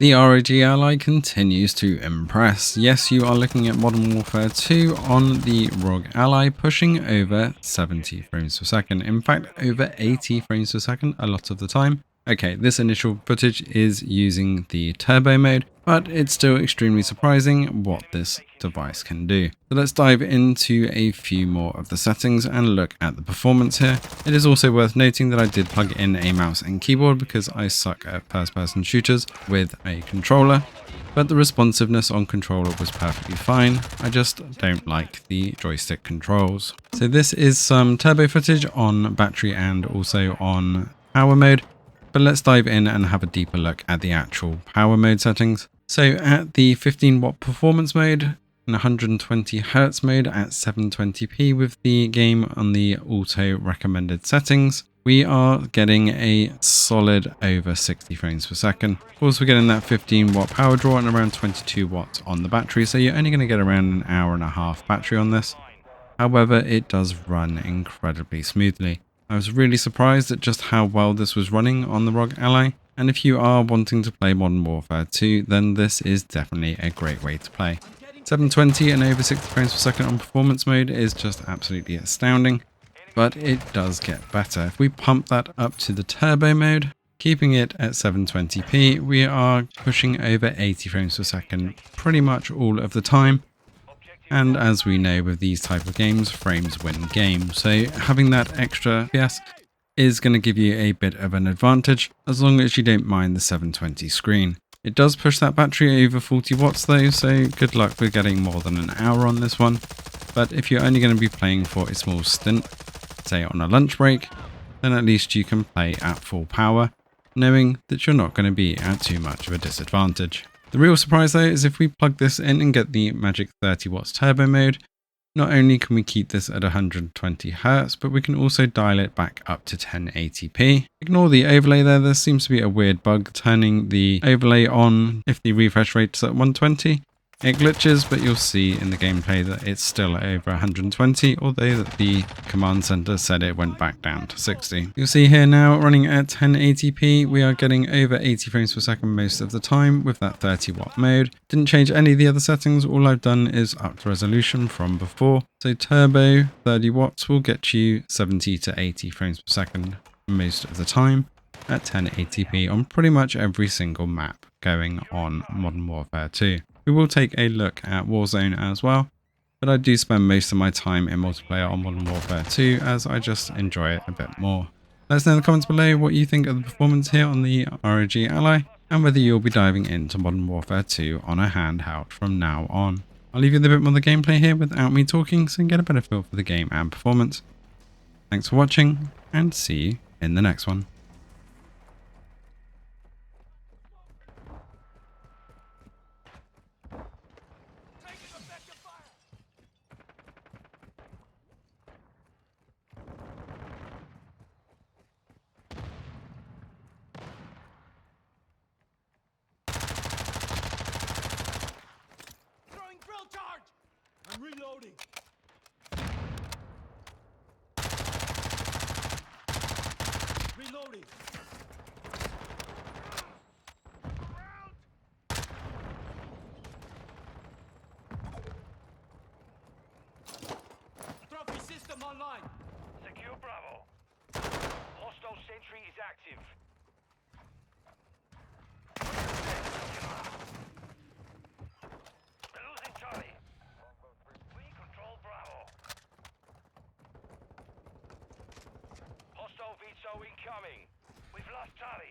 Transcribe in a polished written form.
The ROG Ally continues to impress. Yes, you are looking at Modern Warfare 2 on the ROG Ally, pushing over 70 frames per second. In fact, over 80 frames per second a lot of the time. Okay, this initial footage is using the turbo mode, but it's still extremely surprising what this device can do. So let's dive into a few more of the settings and look at the performance here. It is also worth noting that I did plug in a mouse and keyboard because I suck at first-person shooters with a controller, but the responsiveness on controller was perfectly fine. I just don't like the joystick controls. So this is some turbo footage on battery and also on power mode. But let's dive in and have a deeper look at the actual power mode settings. So at the 15 watt performance mode, in 120 hertz mode at 720p with the game on the auto recommended settings, we are getting a solid over 60 frames per second. Of course, we're getting that 15 watt power draw and around 22 watts on the battery. So you're only going to get around an hour and a half battery on this. However, it does run incredibly smoothly. I was really surprised at just how well this was running on the ROG Ally, and if you are wanting to play Modern Warfare 2, then this is definitely a great way to play. 720 and over 60 frames per second on performance mode is just absolutely astounding, but it does get better. If we pump that up to the turbo mode, keeping it at 720p, we are pushing over 80 frames per second pretty much all of the time. And as we know with these type of games, frames win games. So having that extra FPS is going to give you a bit of an advantage as long as you don't mind the 720 screen. It does push that battery over 40 watts though, so good luck with getting more than an hour on this one. But if you're only going to be playing for a small stint, say on a lunch break, then at least you can play at full power, knowing that you're not going to be at too much of a disadvantage. The real surprise though is if we plug this in and get the magic 30 watts turbo mode, not only can we keep this at 120 Hz, but we can also dial it back up to 1080p. Ignore the overlay there seems to be a weird bug turning the overlay on if the refresh rate is at 120. It glitches, but you'll see in the gameplay that it's still over 120, although the command center said it went back down to 60. You'll see here now running at 1080p, we are getting over 80 frames per second most of the time with that 30 watt mode. Didn't change any of the other settings, all I've done is up the resolution from before. So turbo 30 watts will get you 70 to 80 frames per second most of the time at 1080p on pretty much every single map going on Modern Warfare 2. We will take a look at Warzone as well, but I do spend most of my time in multiplayer on Modern Warfare 2 as I just enjoy it a bit more. Let us know in the comments below what you think of the performance here on the ROG Ally and whether you'll be diving into Modern Warfare 2 on a handheld from now on. I'll leave you with a bit more of the gameplay here without me talking so you can get a better feel for the game and performance. Thanks for watching and see you in the next one. I'm reloading. Reloading. Trophy system online. Secure Bravo. Hostile sentry is active. We're losing Charlie. We control Bravo. Hostile VTOL incoming. We've lost Charlie.